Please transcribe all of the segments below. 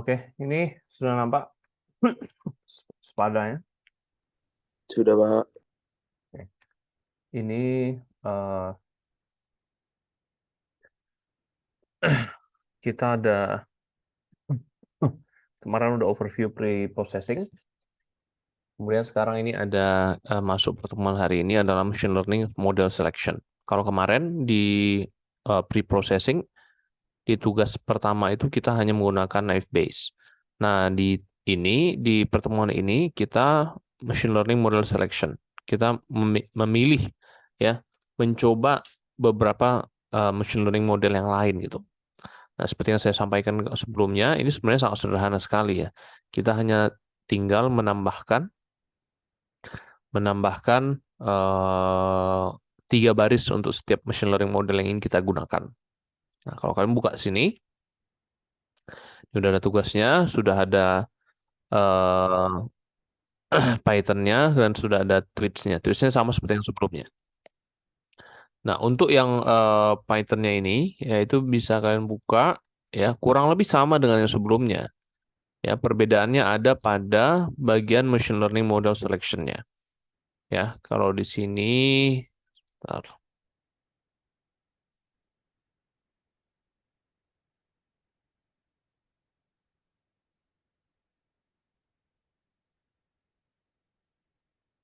Oke, ini sudah nampak sepadanya. Sudah, Pak. Oke. Ini eh, kita ada kemarin udah overview pre-processing. Kemudian sekarang ini ada masuk pertemuan hari ini adalah machine learning model selection. Kalau kemarin di pre-processing di tugas pertama itu kita hanya menggunakan naive Bayes. Nah, di pertemuan ini kita machine learning model selection. Kita memilih ya, mencoba beberapa machine learning model yang lain gitu. Nah, seperti yang saya sampaikan sebelumnya, ini sebenarnya sangat sederhana sekali ya. Kita hanya tinggal menambahkan 3 baris untuk setiap machine learning model yang ingin kita gunakan. Nah, kalau kalian buka sini, sudah ada tugasnya, sudah ada Python-nya, dan sudah ada tweets-nya. Tweets-nya sama seperti yang sebelumnya. Nah, untuk yang Python-nya ini, yaitu bisa kalian buka, ya kurang lebih sama dengan yang sebelumnya. Ya, perbedaannya ada pada bagian machine learning model selection-nya. Ya, kalau di sini, bentar.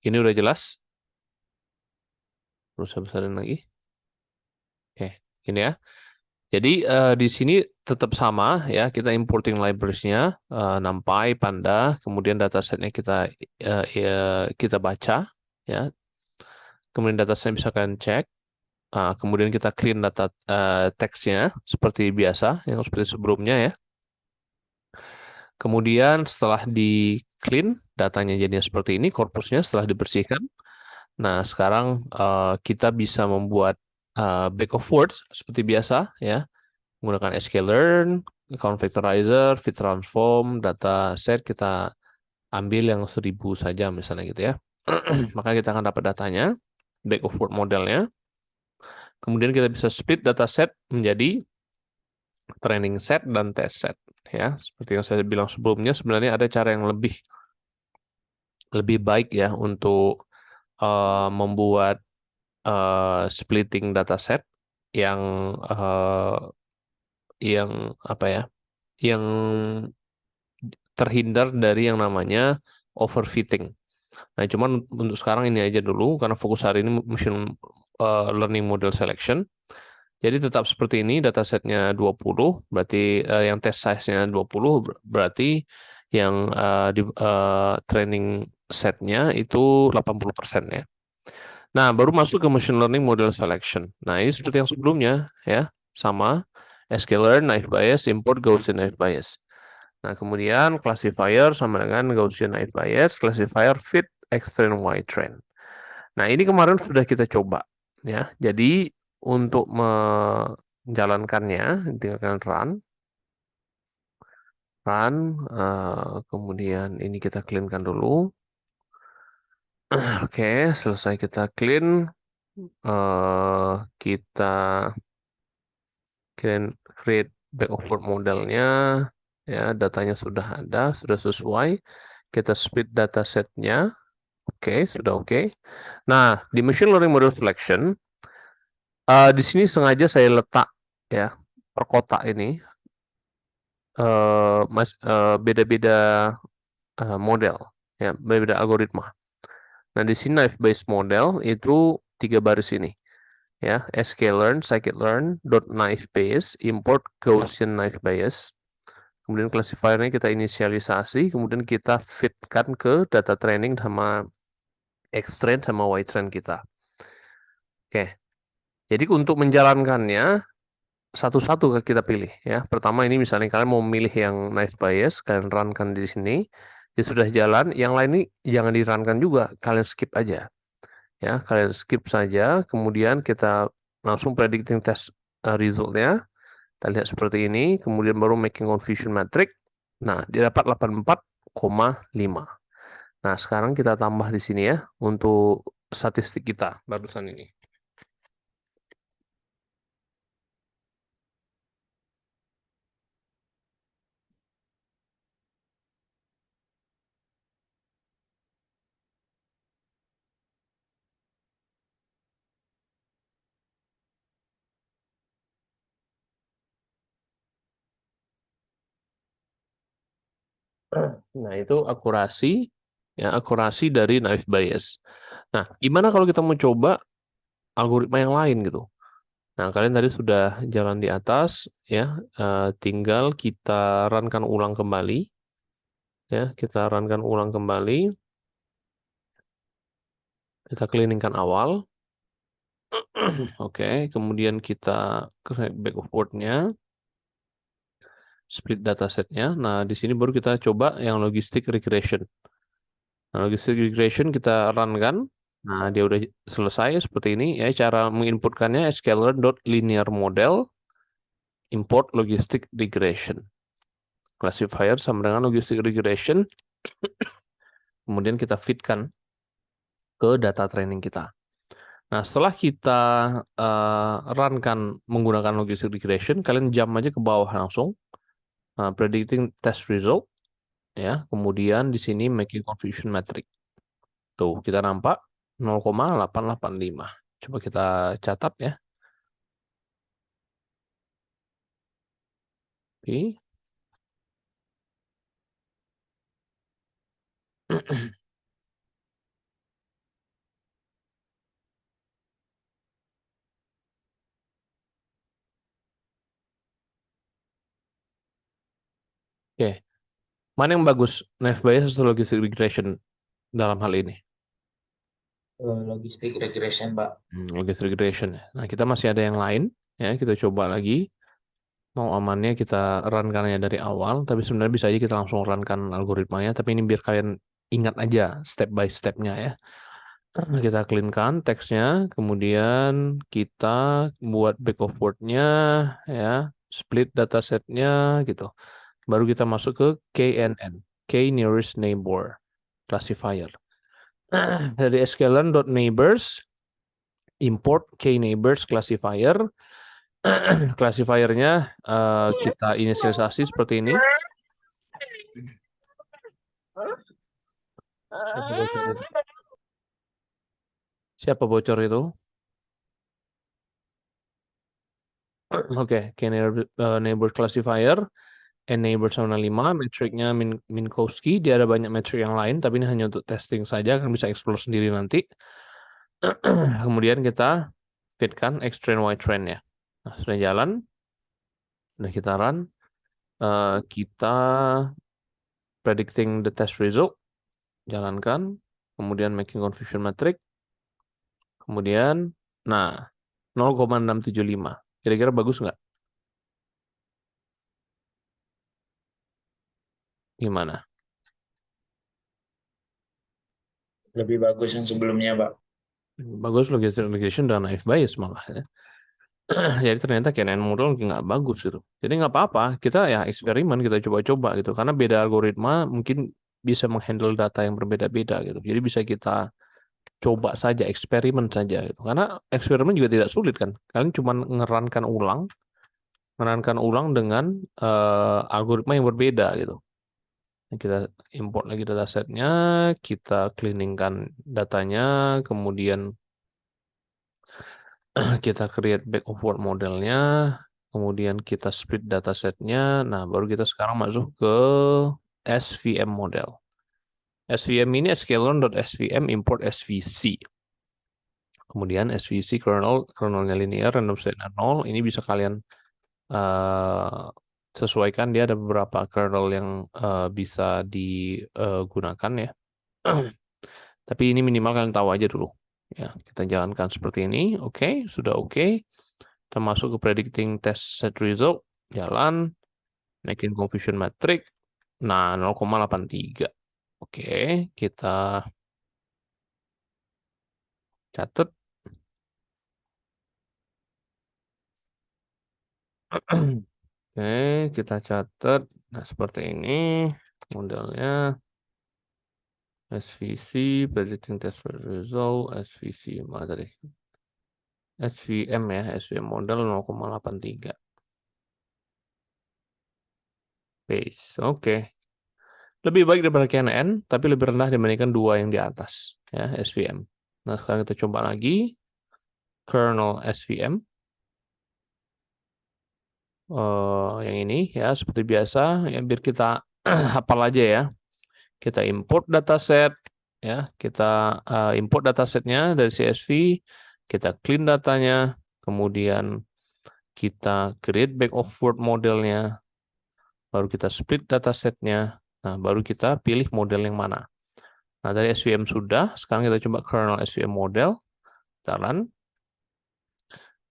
Ini udah jelas. Terus saya besarin lagi. Oke, ini ya. Jadi di sini tetap sama ya, kita importing libraries-nya, NumPy, Panda, kemudian datasetnya kita baca ya. Kemudian datasetnya bisa kalian cek. Kemudian kita clean data teksnya seperti biasa, yang seperti sebelumnya ya. Kemudian setelah di clean, datanya jadinya seperti ini, korpusnya setelah dibersihkan. Nah, sekarang kita bisa membuat back of words seperti biasa ya, menggunakan sklearn, count vectorizer, fit transform, data set kita ambil yang 1000 saja misalnya gitu ya. Maka kita akan dapat datanya, back of word modelnya. Kemudian kita bisa split data set menjadi training set dan test set ya. Seperti yang saya bilang sebelumnya, sebenarnya ada cara yang lebih baik ya untuk membuat splitting dataset yang apa ya, yang terhindar dari yang namanya overfitting. Nah, cuman untuk sekarang ini aja dulu karena fokus hari ini machine learning model selection. Jadi tetap seperti ini, datasetnya 20, berarti yang test size-nya 20, berarti yang training setnya itu 80% ya. Nah, baru masuk ke machine learning model selection. Nah, ini seperti yang sebelumnya ya, sama sklearn, naive Bayes, import Gaussian naive Bayes. Nah, kemudian classifier sama dengan Gaussian naive Bayes, classifier fit X-train Y-train. Nah, ini kemarin sudah kita coba ya. Jadi untuk menjalankannya tinggal run, kemudian ini kita clean-kan dulu. Oke, selesai kita clean, kita create back of word modelnya, ya datanya sudah ada, sudah sesuai. Kita split datasetnya, oke, sudah oke. Nah, di machine learning model selection, di sini sengaja saya letak ya per kotak ini beda-beda model, ya beda-beda algoritma. Nah, di sini naive Bayes model itu 3 baris ini. Ya, sklearn, scikit-learn, .naive Bayes, import Gaussian naive Bayes. Kemudian classifiernya kita inisialisasi, kemudian kita fitkan ke data training sama X-train sama Y-train kita. Oke. Jadi untuk menjalankannya satu-satu kita pilih ya. Pertama ini misalnya kalian mau memilih yang naive Bayes, kalian runkan di sini. Ya sudah jalan, yang lain ini jangan di-runkan juga, kalian skip aja. Ya, kalian skip saja, kemudian kita langsung predicting test resultnya. Kita lihat seperti ini, kemudian baru making confusion matrix. Nah, dia dapat 84,5. Nah, sekarang kita tambah di sini ya untuk statistik kita barusan ini. Nah, itu akurasi, ya, akurasi dari naive Bayes. Nah, gimana kalau kita mau coba algoritma yang lain gitu? Nah, kalian tadi sudah jalan di atas, ya, tinggal kita runkan ulang kembali, ya, kita runkan ulang kembali, kita cleaningkan awal, oke, kemudian kita create back of word-nya, split datasetnya. Nah, di sini baru kita coba yang logistic regression. Nah, logistic regression kita run kan. Nah, dia udah selesai seperti ini ya, cara menginputkannya sklearn.linear model import logistic regression. Classifier sama dengan logistic regression. Kemudian kita fitkan ke data training kita. Nah, setelah kita runkan menggunakan logistic regression, kalian jump aja ke bawah langsung. Predicting test result, ya. Kemudian di sini making confusion metric. Tuh, kita nampak 0,885. Coba kita catat ya. Oke. Oke. Mana yang bagus? Naive Bayes atau logistic regression dalam hal ini? Logistic regression, Pak. Logistic regression. Nah, kita masih ada yang lain. Ya, kita coba lagi. Mau amannya kita runkannya dari awal, tapi sebenarnya bisa aja kita langsung runkan algoritmanya, tapi ini biar kalian ingat aja step by stepnya ya. Kita cleankan teksnya, kemudian kita buat back of word-nya, ya, split datasetnya gitu. Baru kita masuk ke KNN, K nearest neighbor classifier. Dari sklearn.neighbors, import K neighbors classifier. Classifiernya kita inisialisasi seperti ini. Siapa bocor itu? Oke, neighbor classifier, neighbor sama 5, metricnya Minkowski, dia ada banyak metrik yang lain, tapi ini hanya untuk testing saja, kan bisa explore sendiri nanti. Kemudian kita fitkan X trend, Y trend ya. Nah, sudah jalan, sudah kita run, kita predicting the test result, jalankan, kemudian making confusion metric, kemudian, nah, 0,675. Kira-kira bagus nggak? Gimana? Lebih bagus yang sebelumnya, Pak. Bagus logistic regression dan naive Bayes malah ya. Jadi ternyata KNN model nggak bagus gitu. Jadi nggak apa-apa, kita ya eksperimen, kita coba-coba gitu. Karena beda algoritma mungkin bisa menghandle data yang berbeda-beda gitu. Jadi bisa kita coba saja, eksperimen saja gitu. Karena eksperimen juga tidak sulit kan. Kalian cuma ngerankan ulang dengan algoritma yang berbeda gitu. Kita import lagi datasetnya, kita cleaningkan datanya, kemudian kita create back of word modelnya, kemudian kita split datasetnya. Nah, baru kita sekarang masuk ke SVM model. SVM ini sklearn.svm import SVC. Kemudian SVC kernelnya linear, random state 0. Ini bisa kalian sesuaikan, dia ada beberapa kernel yang bisa digunakan ya. Tapi ini minimal kalian tahu aja dulu. Ya, kita jalankan seperti ini. Oke, sudah oke. Kita masuk ke predicting test set result, jalan, making confusion metric. Nah, 0,83. Oke, kita catat. Oke, kita catat. Nah, seperti ini modelnya. SVC, predicting test result, SVC, mana tadi? SVM ya, SVM model 0,83. Base, oke. Lebih baik daripada KNN, tapi lebih rendah dibandingkan dua yang di atas, ya, SVM. Nah, sekarang kita coba lagi. Kernel SVM. Yang ini, ya, seperti biasa, ya, biar kita hafal aja ya. Kita import dataset, ya. Kita import datasetnya dari CSV, kita clean datanya, kemudian kita create back of word modelnya, baru kita split datasetnya, nah baru kita pilih model yang mana. Nah dari SVM sudah, sekarang kita coba kernel SVM model, kita run.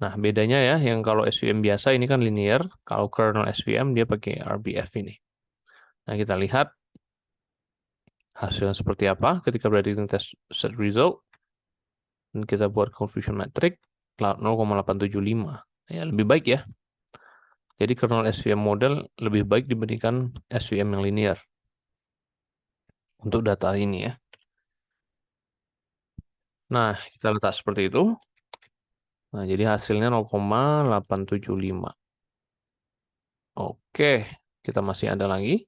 Nah bedanya ya, yang kalau SVM biasa ini kan linear, kalau kernel SVM dia pakai RBF ini. Nah kita lihat hasilnya seperti apa ketika berada di tes set result, dan kita buat confusion metric 0,875. Ya lebih baik ya. Jadi kernel SVM model lebih baik dibandingkan SVM yang linear untuk data ini ya. Nah, kita letak seperti itu. Nah, jadi hasilnya 0,875. Oke, kita masih ada lagi.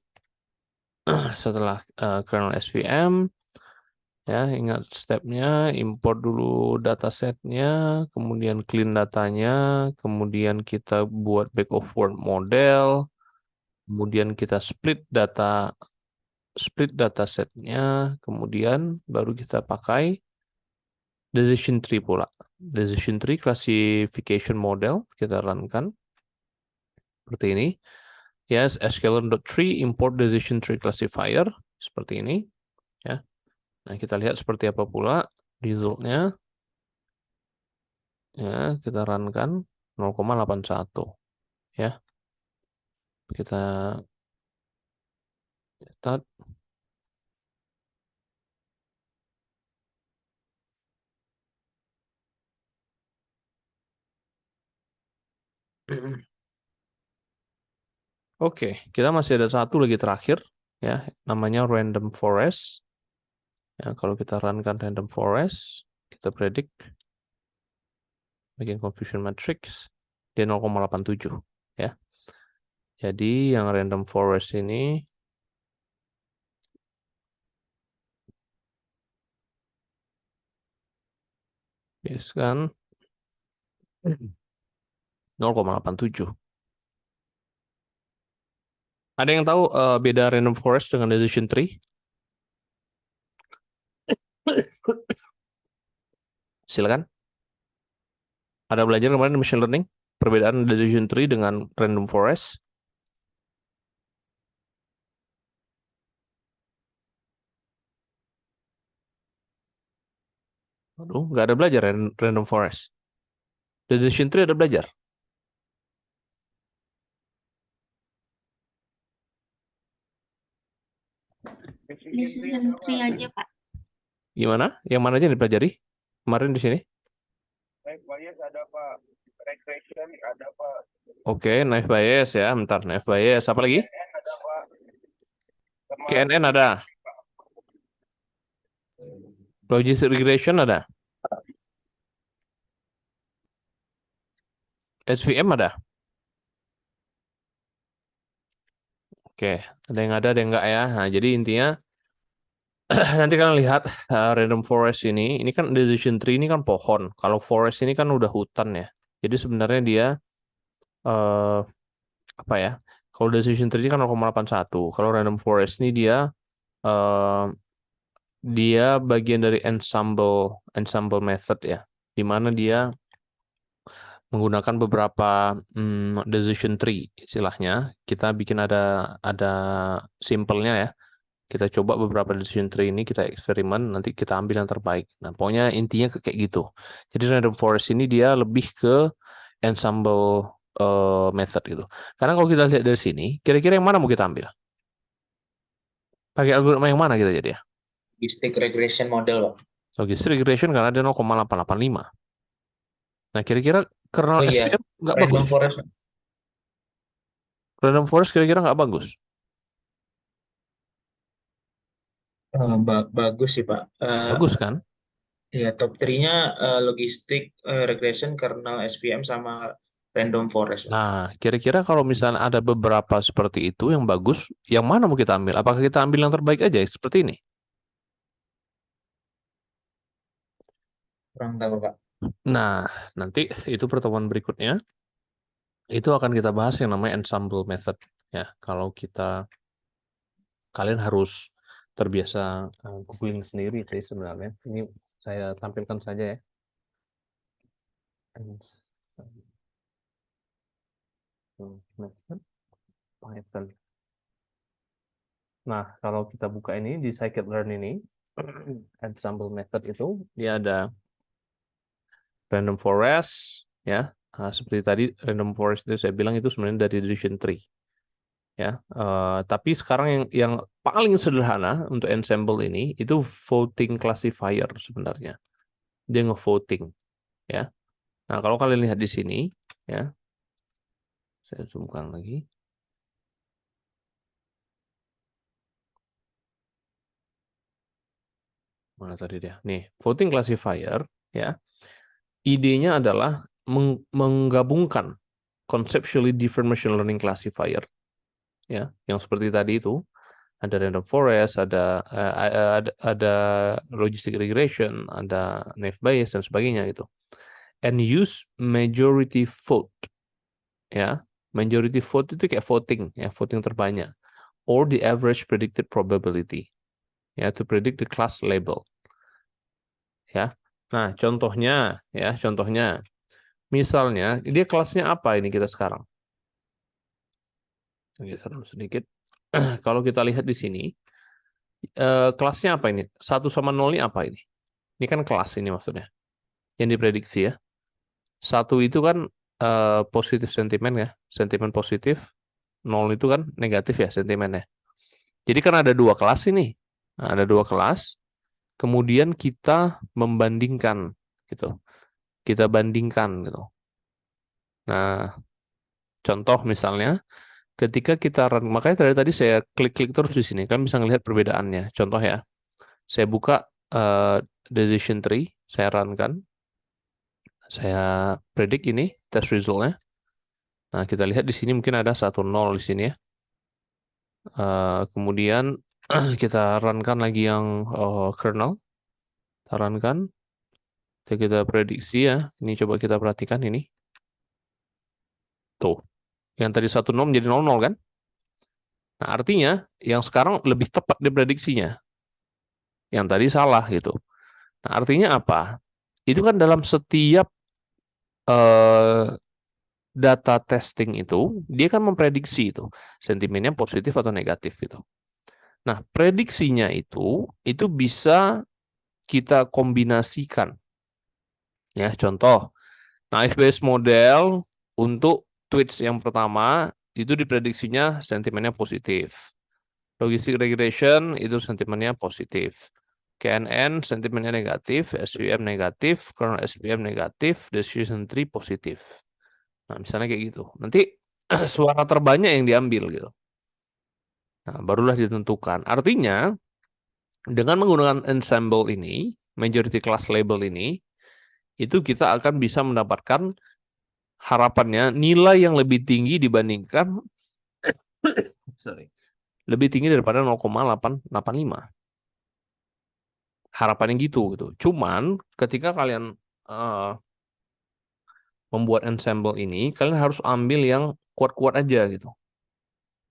Setelah kernel SVM, ya ingat stepnya, import dulu datasetnya, kemudian clean datanya, kemudian kita buat back of word model, kemudian kita split datasetnya, kemudian baru kita pakai decision tree pula. Decision tree classification model kita runkan seperti ini. Yes, sklearn.tree import decision tree classifier seperti ini. Ya. Nah kita lihat seperti apa pula resultnya. Ya, kita runkan 0,81. Ya, kita start. Oke, kita masih ada satu lagi terakhir, ya, namanya random forest. Ya, kalau kita runkan random forest, kita predict, bikin confusion matrix, dia 0,87, ya. Jadi yang random forest ini biaskan 0,87. Ada yang tahu beda random forest dengan decision tree? Silakan. Ada belajar kemarin machine learning perbedaan decision tree dengan random forest? Aduh, nggak ada belajar random forest. Decision tree ada belajar. Decision tree aja, Pak. Gimana? Yang mana aja yang dipelajari kemarin di sini? Naive bias ada Pak, regression ada Pak, Oke, naive bias ya. Bentar, naive bias. Apa lagi? KNN ada Pak, sama KNN ada. Logistic regression ada. SVM ada. Oke, ada yang yang enggak ya. Nah, jadi intinya nanti kalian lihat random forest ini kan decision tree ini kan pohon. Kalau forest ini kan udah hutan ya. Jadi sebenarnya dia apa ya? Kalau decision tree ini kan 0,81. Kalau random forest ini dia bagian dari ensemble method ya. Di mana dia menggunakan beberapa decision tree istilahnya. Kita bikin ada simpelnya ya. Kita coba beberapa decision tree ini, kita eksperimen, nanti kita ambil yang terbaik. Nah, pokoknya intinya kayak gitu. Jadi random forest ini dia lebih ke ensemble method gitu. Karena kalau kita lihat dari sini, kira-kira yang mana mau kita ambil? Pakai algoritma yang mana kita jadi ya? Logistic regression model, Pak. Logistic regression karena ada 0,885. Nah, kira-kira kernel Oh iya, SVM nggak random bagus? forest. Random forest kira-kira nggak bagus? Bagus sih, Pak. Bagus kan? Ya, top 3-nya logistic regression, kernel SVM, sama random forest, Pak. Nah, kira-kira kalau misalnya ada beberapa seperti itu yang bagus, yang mana mau kita ambil? Apakah kita ambil yang terbaik aja seperti ini? Kurang tahu, Pak. Nah, nanti itu pertemuan berikutnya itu akan kita bahas yang namanya ensemble method ya. Kalau kita kalian harus terbiasa googling sendiri sih sebenarnya. Ini saya tampilkan saja ya. Python. Nah, kalau kita buka ini di scikit-learn ini, ensemble method itu dia ada random forest, ya. Seperti tadi random forest itu saya bilang itu sebenarnya dari decision tree, ya. Tapi sekarang yang paling sederhana untuk ensemble ini itu voting classifier sebenarnya. Dia nge-voting, ya. Nah, kalau kalian lihat di sini, ya, saya zoomkan lagi. Mana tadi dia? Nih, voting classifier, ya. Idenya adalah menggabungkan conceptually different machine learning classifier, ya, yang seperti tadi itu ada random forest, ada logistic regression, ada naive Bayes dan sebagainya gitu, and use majority vote, ya. Majority vote itu kayak voting, ya, voting terbanyak, or the average predicted probability, ya, to predict the class label, ya. Nah, contohnya, misalnya dia kelasnya apa ini kita sekarang? Geser dulu sedikit. Kalau kita lihat di sini, kelasnya apa ini? 1 sama 0 ini apa ini? Ini kan kelas ini maksudnya. Yang diprediksi ya. 1 itu kan positif sentimen ya, sentimen positif. 0 itu kan negatif ya sentimennya. Jadi kan ada 2 kelas ini. Nah, ada 2 kelas. Kemudian kita membandingkan gitu. Kita bandingkan gitu. Nah, contoh misalnya ketika kita run, makanya tadi saya klik-klik terus di sini, kan bisa ngelihat perbedaannya. Contoh ya, saya buka decision tree, saya runkan, saya predik ini test resultnya. Nah, kita lihat di sini mungkin ada 1, 0 di sini ya. Kemudian kita runkan lagi yang kernel, kita runkan, kita prediksi ya. Ini coba kita perhatikan ini. Tuh, yang tadi 1, 0 menjadi 0, 0 kan? Nah, artinya yang sekarang lebih tepat diprediksinya. Yang tadi salah gitu. Nah, artinya apa? Itu kan dalam setiap data testing itu, dia kan memprediksi itu, sentimennya positif atau negatif gitu. Nah, prediksinya itu bisa kita kombinasikan. Ya, contoh, naive Bayes model untuk tweets yang pertama, itu diprediksinya sentimennya positif. Logistic regression itu sentimennya positif. KNN sentimennya negatif, SVM negatif, kernel SVM negatif, decision tree positif. Nah, misalnya kayak gitu. Nanti suara terbanyak yang diambil gitu. Nah, barulah ditentukan. Artinya, dengan menggunakan ensemble ini, majority class label ini, itu kita akan bisa mendapatkan harapannya nilai yang lebih tinggi dibandingkan lebih tinggi daripada 0,885. Harapannya gitu. Cuman ketika kalian membuat ensemble ini, kalian harus ambil yang kuat-kuat aja gitu.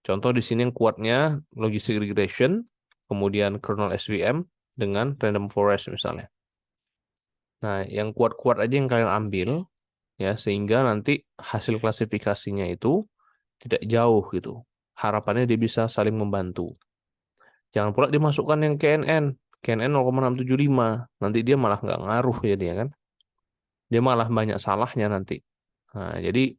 Contoh di sini yang kuatnya logistic regression, kemudian kernel SVM dengan random forest misalnya. Nah, yang kuat-kuat aja yang kalian ambil ya, sehingga nanti hasil klasifikasinya itu tidak jauh gitu. Harapannya dia bisa saling membantu. Jangan pula dimasukkan yang KNN 0,675, nanti dia malah nggak ngaruh ya dia kan. Dia malah banyak salahnya nanti. Nah, jadi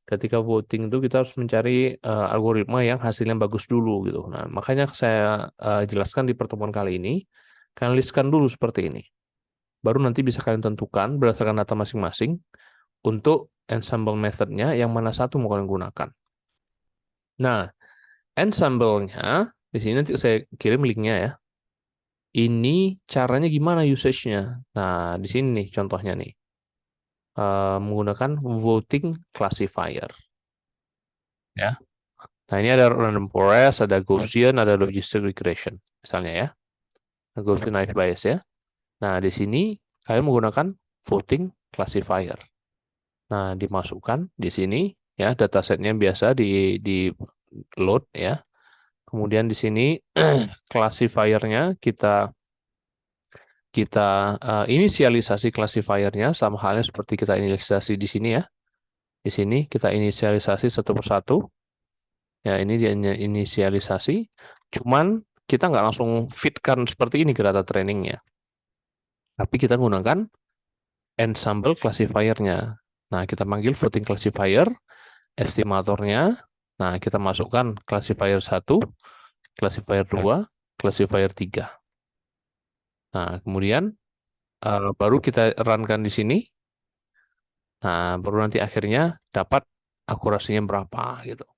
ketika voting itu kita harus mencari algoritma yang hasilnya bagus dulu gitu. Nah, makanya saya jelaskan di pertemuan kali ini, kalian listkan dulu seperti ini. Baru nanti bisa kalian tentukan berdasarkan data masing-masing untuk ensemble methodnya yang mana satu mau kalian gunakan. Nah, ensemble-nya di sini nanti saya kirim linknya ya. Ini caranya gimana usage-nya? Nah, di sini nih contohnya nih. Menggunakan voting classifier. Ya. Nah, ini ada random forest, ada Gaussian, ada logistic regression, misalnya ya. Gaussian naive Bayes ya. Nah, di sini kalian menggunakan voting classifier. Nah, dimasukkan di sini ya, datasetnya biasa di load ya. Kemudian di sini classifier-nya kita inisialisasi classifier-nya sama halnya seperti kita inisialisasi di sini ya. Di sini kita inisialisasi satu persatu. Ya, ini dia inisialisasi. Cuman kita nggak langsung fitkan seperti ini ke data trainingnya. Tapi kita gunakan ensemble classifier-nya. Nah, kita panggil voting classifier, estimatornya. Nah, kita masukkan classifier 1, classifier 2, classifier 3. Nah, kemudian baru kita runkan di sini. Nah, baru nanti akhirnya dapat akurasinya berapa gitu.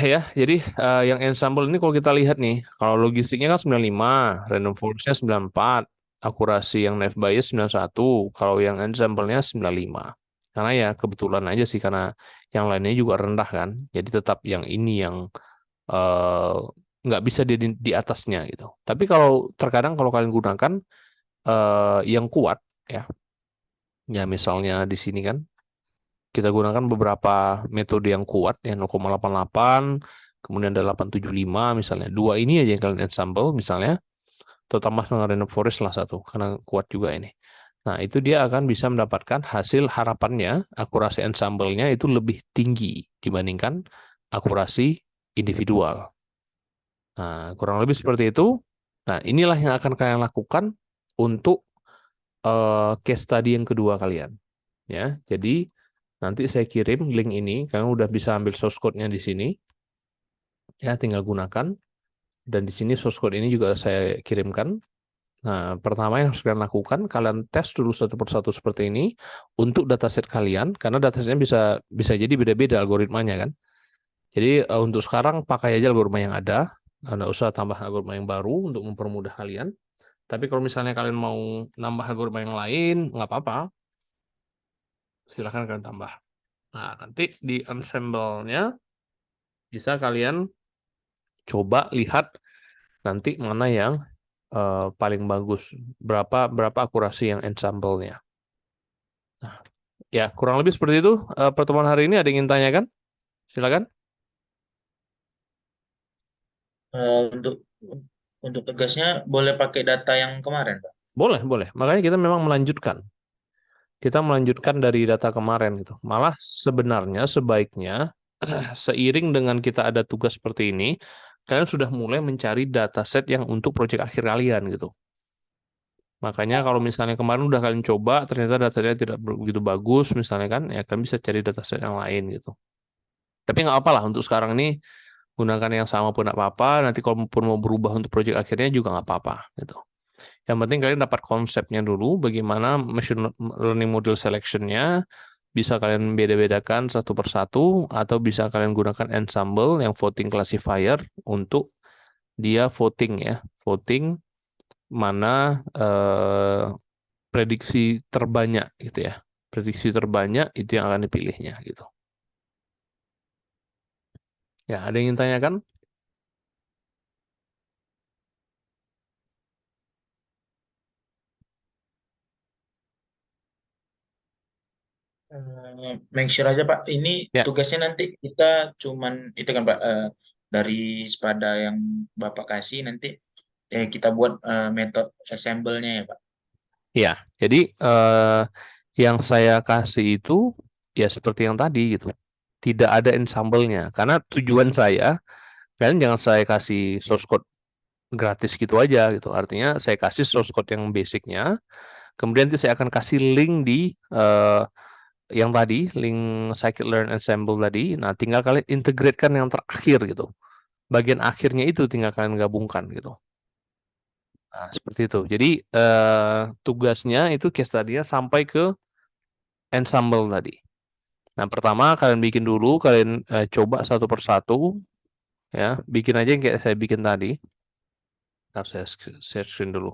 Ya, jadi yang ensemble ini kalau kita lihat nih, kalau logistiknya kan 95, random forest-nya 94, akurasi yang naive Bayes 91, kalau yang ensemble-nya 95. Karena ya kebetulan aja sih karena yang lainnya juga rendah kan. Jadi tetap yang ini yang eh, nggak bisa di atasnya gitu. Tapi kalau terkadang kalau kalian gunakan yang kuat ya, ya misalnya di sini kan kita gunakan beberapa metode yang kuat ya 0,88, kemudian ada 875 misalnya. Dua ini aja yang kalian ensemble misalnya, atau tambah dengan random forest lah satu karena kuat juga ini. Nah, itu dia akan bisa mendapatkan hasil harapannya, akurasi ensemble-nya itu lebih tinggi dibandingkan akurasi individual. Nah, kurang lebih seperti itu. Nah, inilah yang akan kalian lakukan untuk case study yang kedua kalian. Ya, jadi nanti saya kirim link ini, kalian udah bisa ambil source code-nya di sini. Ya, tinggal gunakan. Dan di sini source code ini juga saya kirimkan. Nah, pertama yang harus kalian lakukan, kalian tes dulu satu persatu seperti ini untuk dataset kalian, karena datasetnya bisa jadi beda-beda algoritmanya kan. Jadi untuk sekarang pakai aja algoritma yang ada, nggak usah tambah algoritma yang baru untuk mempermudah kalian. Tapi kalau misalnya kalian mau nambah algoritma yang lain, nggak apa-apa, silahkan kalian tambah. Nah, nanti di ensemble-nya bisa kalian coba lihat nanti mana yang paling bagus, berapa akurasi yang ensemble-nya. Nah, ya kurang lebih seperti itu pertemuan hari ini. Ada yang ingin tanyakan? Silakan. Untuk tugasnya boleh pakai data yang kemarin, Pak. Boleh, boleh. Makanya kita memang melanjutkan. Kita melanjutkan dari data kemarin gitu. Malah sebenarnya sebaiknya seiring dengan kita ada tugas seperti ini, kalian sudah mulai mencari dataset yang untuk proyek akhir kalian gitu. Makanya kalau misalnya kemarin udah kalian coba, ternyata datanya tidak begitu bagus, misalnya kan, ya kalian bisa cari dataset yang lain gitu. Tapi nggak apa-apa lah untuk sekarang ini gunakan yang sama pun nggak apa-apa. Nanti kalau pun mau berubah untuk proyek akhirnya juga nggak apa-apa gitu. Yang penting kalian dapat konsepnya dulu, bagaimana machine learning model selection-nya, bisa kalian beda-bedakan satu persatu, atau bisa kalian gunakan ensemble yang voting classifier untuk dia voting ya, voting mana prediksi terbanyak gitu ya. Prediksi terbanyak itu yang akan dipilihnya gitu. Ya, ada yang ingin tanyakan? Make sure aja Pak, ini Ya, tugasnya nanti kita cuman itu kan Pak, dari Spada yang Bapak kasih nanti kita buat metode assemble-nya ya Pak. ya. Jadi yang saya kasih itu ya seperti yang tadi gitu. Tidak ada ensemble-nya. Karena tujuan saya, kalian jangan saya kasih source code gratis gitu aja gitu. Artinya saya kasih source code yang basicnya, kemudian nanti saya akan kasih link di yang tadi, link scikit-learn ensemble tadi. Nah, tinggal kalian integratekan yang terakhir gitu. Bagian akhirnya itu tinggal kalian gabungkan gitu. Nah, seperti itu. Jadi tugasnya itu case tadinya sampai ke ensemble tadi. Nah, pertama kalian bikin dulu, kalian coba satu persatu ya, bikin aja yang kayak saya bikin tadi. Ntar saya share screen dulu.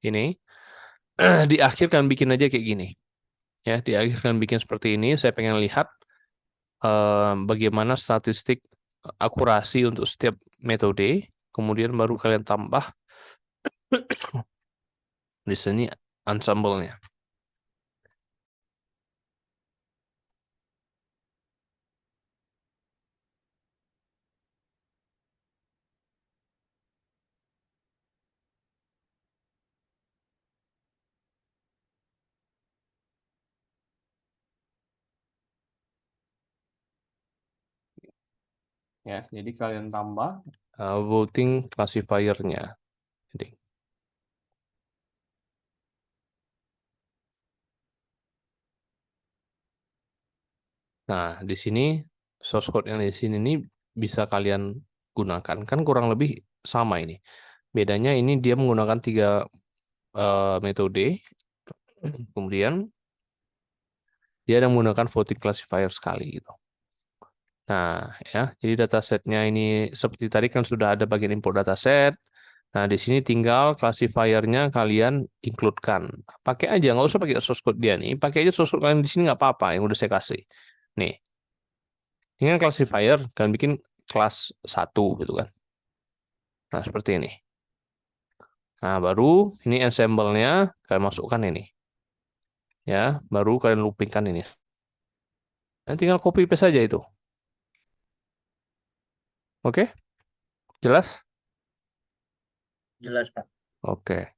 Ini di akhir kalian bikin aja kayak gini. Ya, di akhir kalian bikin seperti ini, saya pengen lihat bagaimana statistik akurasi untuk setiap metode, kemudian baru kalian tambah di sini ensemble-nya. Ya, jadi kalian tambah voting classifier-nya. Jadi, nah, di sini source code yang di sini ini bisa kalian gunakan. Kan kurang lebih sama ini. Bedanya ini dia menggunakan 3 metode. Kemudian dia ada menggunakan voting classifier sekali gitu. Nah, ya, jadi datasetnya ini seperti tadi kan sudah ada bagian import dataset. Nah, di sini tinggal classifiernya kalian include-kan. Pakai aja, nggak usah pakai source code dia nih. Pakai aja source code kalian di sini nggak apa-apa yang udah saya kasih. Nih, ini kan classifier, kalian bikin kelas 1 gitu kan. Nah, seperti ini. Nah, baru ini ensemble-nya kalian masukkan ini. Ya, baru kalian loopingkan ini. Nah, tinggal copy paste saja itu. Oke? Jelas? Jelas, Pak. Oke.